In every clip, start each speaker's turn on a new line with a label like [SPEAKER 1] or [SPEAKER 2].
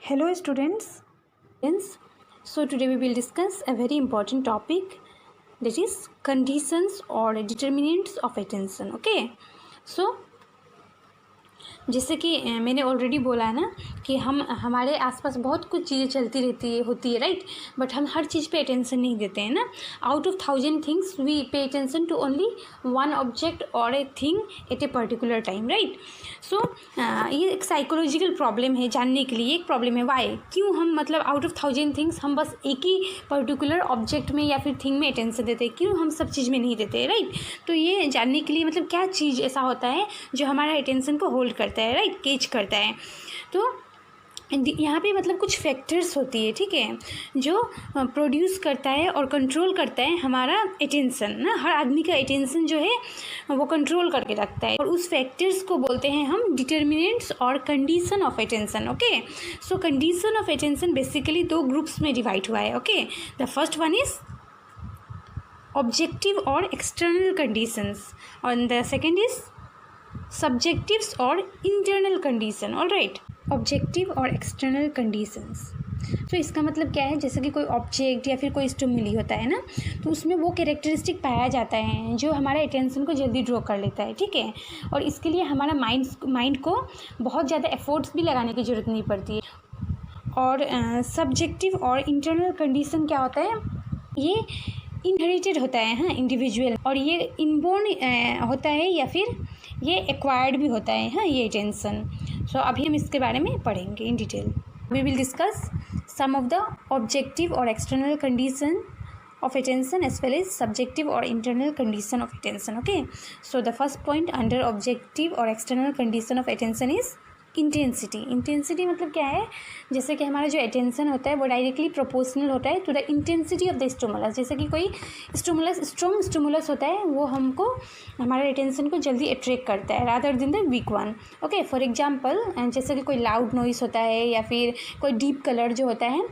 [SPEAKER 1] Hello students. So today we will discuss a very important topic, that is conditions or determinants of attention. Okay. So जैसे कि मैंने already बोला है ना कि हमारे आसपास बहुत कुछ चीज़ें चलती रहती है होती है राइट, बट हम हर चीज़ पे अटेंशन नहीं देते हैं ना. Out of 1000 things we pay attention to only one object और a thing at a particular time right. So ये एक साइकोलॉजिकल प्रॉब्लम है. जानने के लिए एक प्रॉब्लम है वाई, क्यों हम मतलब आउट ऑफ 1000 थिंग्स हम बस एक ही पर्टिकुलर ऑब्जेक्ट में या फिर थिंग में अटेंशन देते हैं, क्यों हम सब चीज़ में नहीं देते राइट. तो ये जानने के लिए मतलब क्या चीज़ ऐसा होता है जो हमारा अटेंशन को होल्ड करता है राइट, कैच करता है. तो यहाँ पे मतलब कुछ फैक्टर्स होती है ठीक है, जो प्रोड्यूस करता है और कंट्रोल करता है हमारा अटेंशन ना. हर आदमी का अटेंशन जो है वो कंट्रोल करके रखता है, और उस फैक्टर्स को बोलते हैं हम डिटर्मिनेंट्स और condition of attention. Okay. So condition of attention basically दो ग्रुप्स में डिवाइड हुआ है. Okay. The first one is objective और एक्सटर्नल कंडीशंस, और द सेकेंड इज सब्जेक्टिव्स और internal condition. All right. Objective और एक्सटर्नल कंडीशंस. तो इसका मतलब क्या है, जैसे कि कोई ऑब्जेक्ट या फिर कोई स्टिमुली होता है ना, तो उसमें वो कैरेक्टरिस्टिक पाया जाता है जो हमारे अटेंशन को जल्दी ड्रॉ कर लेता है ठीक है. और इसके लिए हमारा माइंड को बहुत ज़्यादा एफर्ट्स भी लगाने की ज़रूरत नहीं पड़ती है. और सब्जेक्टिव और इंटरनल कंडीशन क्या होता है, ये इनहेरिटेड होता है हाँ इंडिविजुअल, और ये इनबोर्न होता है या फिर ये एक्वायर्ड भी होता है हाँ ये अटेंशन. सो अभी हम इसके बारे में पढ़ेंगे in detail. We will discuss some of the objective और external condition of attention as well as subjective or internal condition of attention. Okay. So the first point under objective or external condition of attention is intensity. Intensity मतलब क्या है, जैसे कि हमारा जो attention होता है वो डायरेक्टली प्रोपोर्शनल होता है to the intensity of the stimulus. जैसे कि कोई स्ट्रॉन्ग स्टिमुलस होता है वो हमको हमारे अटेंशन को जल्दी अट्रैक्ट करता है rather than the weak one. Okay. For example जैसे कि कोई लाउड नॉइस होता है या फिर कोई डीप कलर जो होता है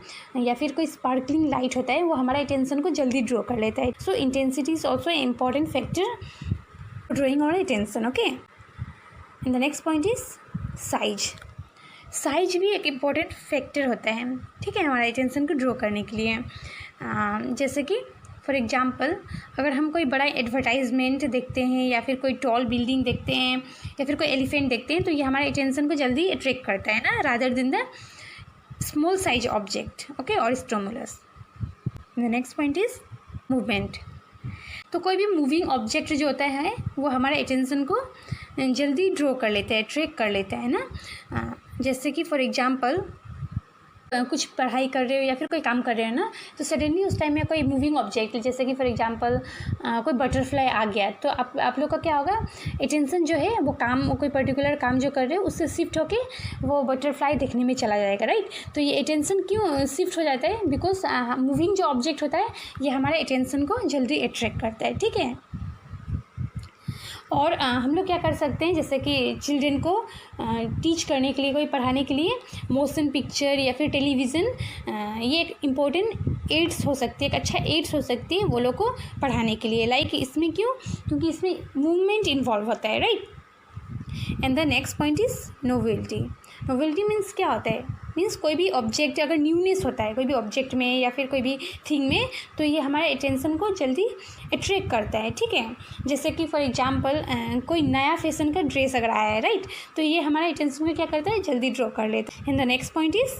[SPEAKER 1] या फिर कोई स्पार्कलिंग लाइट होता है, वो हमारा अटेंशन को जल्दी ड्रॉ कर लेता है. So intensity is also a important factor drawing और attention. Okay. And the next point is size भी एक इम्पॉर्टेंट फैक्टर होता है ठीक है हमारे अटेंशन को ड्रॉ करने के लिए. जैसे कि फॉर एग्जांपल अगर हम कोई बड़ा एडवर्टाइजमेंट देखते हैं या फिर कोई टॉल बिल्डिंग देखते हैं या फिर कोई एलिफेंट देखते हैं, तो ये हमारे अटेंशन को जल्दी अट्रैक्ट करता है ना rather than the small size object. Okay. और stimulus. The next point is movement. तो कोई भी मूविंग ऑब्जेक्ट जो होता है वो हमारे अटेंशन को जल्दी ड्रॉ कर लेता है, ट्रैक कर लेता है ना. जैसे कि फॉर एग्जांपल कुछ पढ़ाई कर रहे हो या फिर कोई काम कर रहे हो ना, तो सडनली उस टाइम में कोई मूविंग ऑब्जेक्ट जैसे कि फॉर एग्जांपल कोई बटरफ्लाई आ गया, तो आप लोग का क्या होगा, अटेंशन जो है वो कोई पर्टिकुलर काम जो कर रहे हो उससे शिफ्ट होके वो बटरफ्लाई देखने में चला जाएगा राइट. तो ये अटेंशन क्यों शिफ्ट हो जाता है, बिकॉज मूविंग जो ऑब्जेक्ट होता है ये हमारे अटेंशन को जल्दी अट्रैक्ट करता है ठीक है. और हम लोग क्या कर सकते हैं, जैसे कि चिल्ड्रन को टीच करने के लिए, कोई पढ़ाने के लिए मोशन पिक्चर या फिर टेलीविज़न ये एक इम्पोर्टेंट एड्स हो सकती है, एक अच्छा एड्स हो सकती है वो लोग को पढ़ाने के लिए. लाइक इसमें क्यों, क्योंकि इसमें मूवमेंट इन्वॉल्व होता है right. And the next point is novelty. Novelty means क्या होता है, मीन्स कोई भी ऑब्जेक्ट अगर न्यूनेस होता है कोई भी ऑब्जेक्ट में या फिर कोई भी थिंग में, तो ये हमारे अटेंशन को जल्दी अट्रैक्ट करता है ठीक है. जैसे कि फॉर एग्जांपल कोई नया फैशन का ड्रेस अगर आया है राइट, तो ये हमारे अटेंशन को क्या करता है, जल्दी ड्रॉ कर लेता है. And the next point is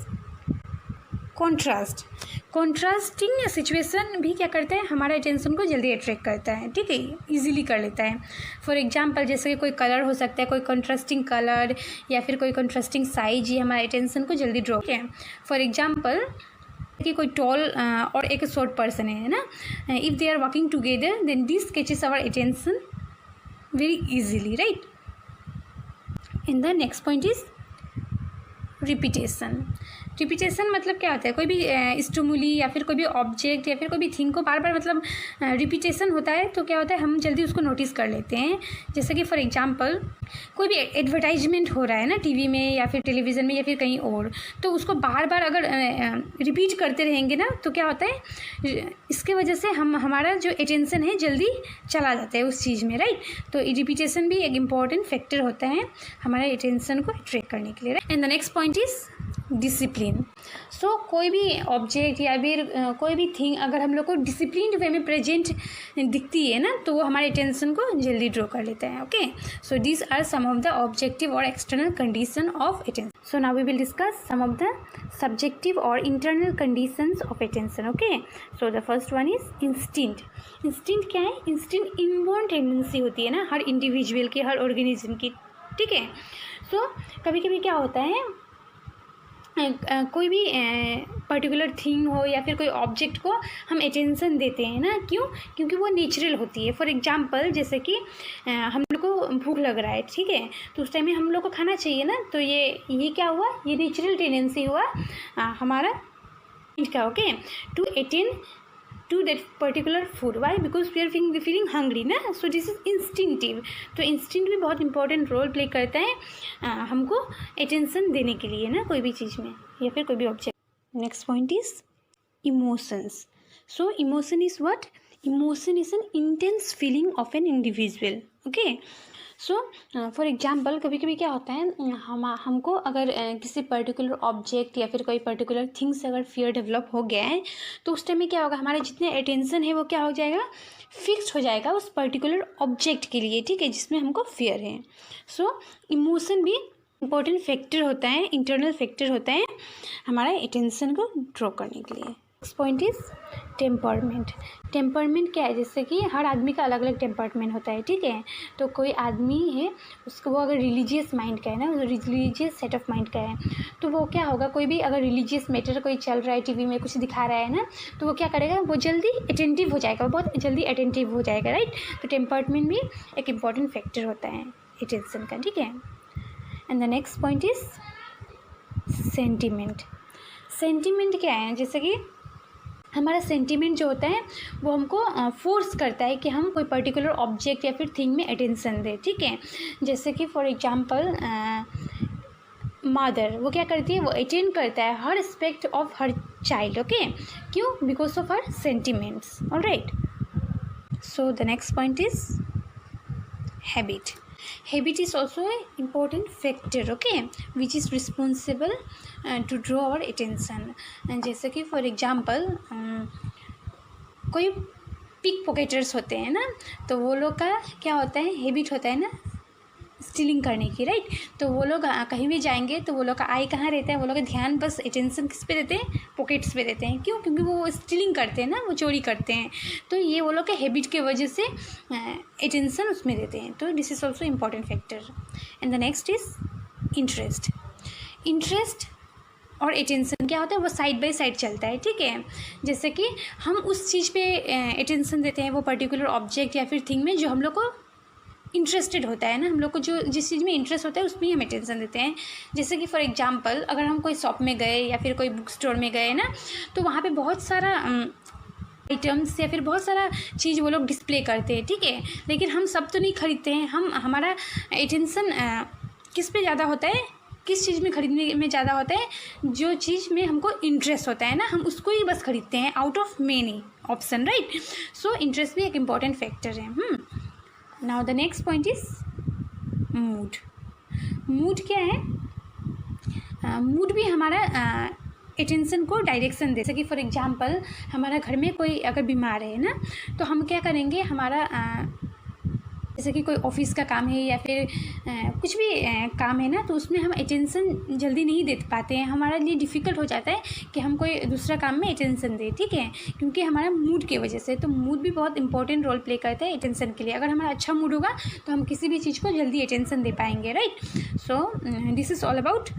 [SPEAKER 1] contrast. Contrasting situation भी क्या करता है, हमारे अटेंशन को जल्दी अट्रैक्ट करता है ठीक है, इजीली कर लेता है. फॉर एग्जांपल जैसे कि कोई कलर हो सकता है, कोई कंट्रास्टिंग कलर या फिर कोई कंट्रास्टिंग साइज, ये हमारे अटेंशन को जल्दी ड्रॉ किया. फॉर एग्जांपल कि कोई टॉल और एक शॉर्ट पर्सन है ना, if they are walking together then this catches our attention very easily right. And the next point is repetition. Repetition मतलब क्या होता है, कोई भी स्टिमुली या फिर कोई भी ऑब्जेक्ट या फिर कोई भी थिंग को बार बार मतलब रिपीटेशन होता है, तो क्या होता है हम जल्दी उसको नोटिस कर लेते हैं. जैसे कि फॉर एग्जांपल कोई भी एडवर्टाइजमेंट हो रहा है ना टीवी में या फिर टेलीविज़न में या फिर कहीं और, तो उसको बार बार अगर रिपीट करते रहेंगे ना, तो क्या होता है इसके वजह से हमारा जो अटेंशन है जल्दी चला जाता है उस चीज़ में राइट. तो रिपीटेशन भी एक इम्पॉर्टेंट फैक्टर होता है हमारे अटेंशन को अट्रैक्ट करने के लिए. And the next point is discipline. So कोई भी ऑब्जेक्ट या फिर कोई भी थिंग अगर हम लोग को डिसिप्लिन वे में प्रेजेंट दिखती है ना, तो वो हमारे अटेंशन को जल्दी ड्रॉ कर लेता है। Okay, so these are some of the objective और external condition of attention. So now we will discuss some of the subjective और internal conditions of attention. Okay, so the first one is instinct. Instinct क्या है? Instinct inborn tendency होती है ना हर individual की, हर organism की, ठीक है। सो कभी कभी क्या होता है, कोई भी पर्टिकुलर थिंग हो या फिर कोई ऑब्जेक्ट को हम अटेंशन देते हैं ना, क्यों? क्योंकि वो नेचुरल होती है। फॉर एग्जांपल जैसे कि हम लोग को भूख लग रहा है, ठीक है, तो उस टाइम में हम लोग को खाना चाहिए ना, तो ये क्या हुआ, ये नेचुरल टेंडेंसी हुआ हमारा का। Okay, to attend to that particular food. Why? Because we are feeling hungry ना, सो दिस इज इंस्टिंक्टिव। तो इंस्टिंक्ट भी बहुत इंपॉर्टेंट रोल प्ले करता है हमको अटेंशन देने के लिए ना, कोई भी चीज़ में या फिर कोई भी object. Next point is emotions. So emotion is what? Emotion is an intense feeling of an individual. Okay, so for example कभी कभी क्या होता है, हमको अगर किसी पर्टिकुलर ऑब्जेक्ट या फिर कोई पर्टिकुलर थिंग से अगर फियर डेवलप हो गया है, तो उस टाइम में क्या होगा, हमारे जितने अटेंशन है वो क्या हो जाएगा, फिक्स्ड हो जाएगा उस पर्टिकुलर ऑब्जेक्ट के लिए, ठीक है, जिसमें हमको फियर है। सो इमोशन भी इम्पोर्टेंट फैक्टर होता है, इंटरनल फैक्टर होता है हमारा अटेंशन को ड्रॉ करने के लिए। Next point is temperament. Temperament क्या है? जैसे कि हर आदमी का अलग अलग टेम्परमेंट होता है, ठीक है। तो कोई आदमी है, उसको वो अगर रिलीजियस माइंड का है ना, रिलीजियस सेट ऑफ माइंड का है, तो वो क्या होगा, कोई भी अगर रिलीजियस मैटर कोई चल रहा है, टीवी में कुछ दिखा रहा है ना, तो वो क्या करेगा, वो जल्दी अटेंटिव हो जाएगा, वो बहुत जल्दी अटेंटिव हो जाएगा, राइट। तो टेम्परमेंट भी एक इम्पॉर्टेंट फैक्टर होता है अटेंशन का, ठीक है। And the next point is sentiment. Sentiment क्या है? जैसे कि हमारा सेंटिमेंट जो होता है वो हमको फोर्स करता है कि हम कोई पर्टिकुलर ऑब्जेक्ट या फिर थिंग में अटेंशन दें, ठीक है। जैसे कि फॉर एग्जांपल मदर, वो क्या करती है, वो अटेंड करता है हर aspect of her child. Okay, क्यों? Because of her sentiments. Alright, so the next point is habit. Habit is also an important factor, okay, which is responsible to draw our attention. And जैसे कि for example कोई pick pocketers होते हैं ना, तो वो लोग का क्या होता है, हैबिट होता है ना स्टीलिंग करने की, राइट। तो वो लोग कहीं भी जाएंगे तो वो लोग का आई कहाँ रहता है, वो लोग का ध्यान बस अटेंशन किस पे देते हैं, पॉकेट्स पे देते हैं। क्यों? क्योंकि वो स्टीलिंग करते हैं ना, वो चोरी करते हैं, तो ये वो लोग के हैबिट के वजह से अटेंशन उसमें देते हैं। तो this is also important factor. And the next is interest. Interest और अटेंशन क्या होता है, वो साइड बाय साइड चलता है, ठीक है। जैसे कि हम उस चीज़ पे अटेंशन देते हैं, वो पर्टिकुलर ऑब्जेक्ट या फिर थिंग में जो हम लोग को इंटरेस्टेड होता है ना, हम लोग को जो जिस चीज़ में इंटरेस्ट होता है उसमें ही हम अटेंशन देते हैं। जैसे कि फॉर एग्जांपल अगर हम कोई शॉप में गए या फिर कोई बुक स्टोर में गए ना, तो वहाँ पे बहुत सारा आइटम्स या फिर बहुत सारा चीज़ वो लोग डिस्प्ले करते हैं, ठीक है, लेकिन हम सब तो नहीं खरीदते हैं। हमारा अटेंशन किस पे ज़्यादा होता है, किस चीज़ में खरीदने में ज़्यादा होता है, जो चीज़ में हमको इंटरेस्ट होता है ना, हम उसको ही बस खरीदते हैं out of many option, right. So interest भी एक इम्पॉर्टेंट फैक्टर है। Now the next point is mood. Mood क्या है? मूड भी हमारा अटेंशन को डायरेक्शन दे। जैसे कि फॉर एग्जांपल हमारा घर में कोई अगर बीमार है ना, तो हम क्या करेंगे, हमारा जैसे कि कोई ऑफिस का काम है या फिर कुछ भी काम है ना, तो उसमें हम अटेंशन जल्दी नहीं दे पाते हैं, हमारे लिए डिफ़िकल्ट हो जाता है कि हम कोई दूसरा काम में अटेंशन दें, ठीक है, क्योंकि हमारा मूड की वजह से। तो मूड भी बहुत इंपॉर्टेंट रोल प्ले करता है अटेंशन के लिए। अगर हमारा अच्छा मूड होगा तो हम किसी भी चीज़ को जल्दी अटेंशन दे पाएंगे, right. So this is all about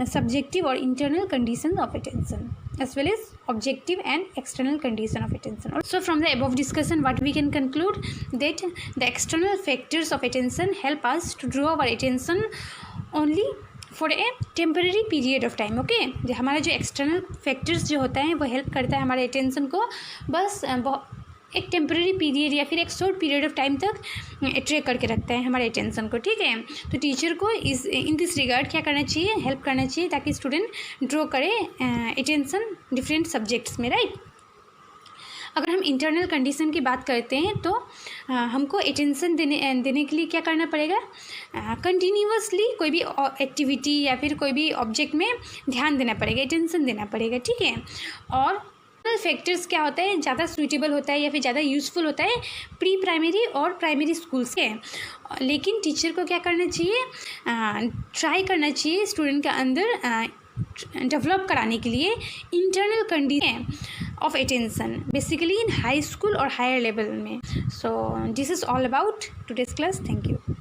[SPEAKER 1] subjective और internal condition of attention as well as objective and external condition of attention. So from the above discussion, what we can conclude that the external factors of attention help us to draw our attention only for a temporary period of time. Okay, जो हमारा जो external factors जो होता है वो help करता है हमारे attention को बस एक टेम्परेरी पीरियड या फिर एक शॉर्ट पीरियड ऑफ टाइम तक अट्रैक्ट करके रखता है हमारे अटेंशन को, ठीक है। तो टीचर को इन दिस रिगार्ड क्या करना चाहिए, हेल्प करना चाहिए, ताकि स्टूडेंट ड्रॉ करे अटेंशन डिफरेंट सब्जेक्ट्स में, राइट। अगर हम इंटरनल कंडीशन की बात करते हैं तो हमको अटेंशन देने के लिए क्या करना पड़ेगा, कंटिन्यूअसली कोई भी एक्टिविटी या फिर कोई भी ऑब्जेक्ट में ध्यान देना पड़ेगा, अटेंशन देना पड़ेगा, ठीक है। और फैक्टर्स क्या होता है, ज़्यादा सूटेबल होता है या फिर ज़्यादा यूज़फुल होता है प्री प्राइमरी और प्राइमरी स्कूल से। लेकिन टीचर को क्या करना चाहिए, ट्राई करना चाहिए स्टूडेंट के अंदर डेवलप कराने के लिए internal condition of attention basically in high school और हायर लेवल में। सो this is all about today's class. Thank you.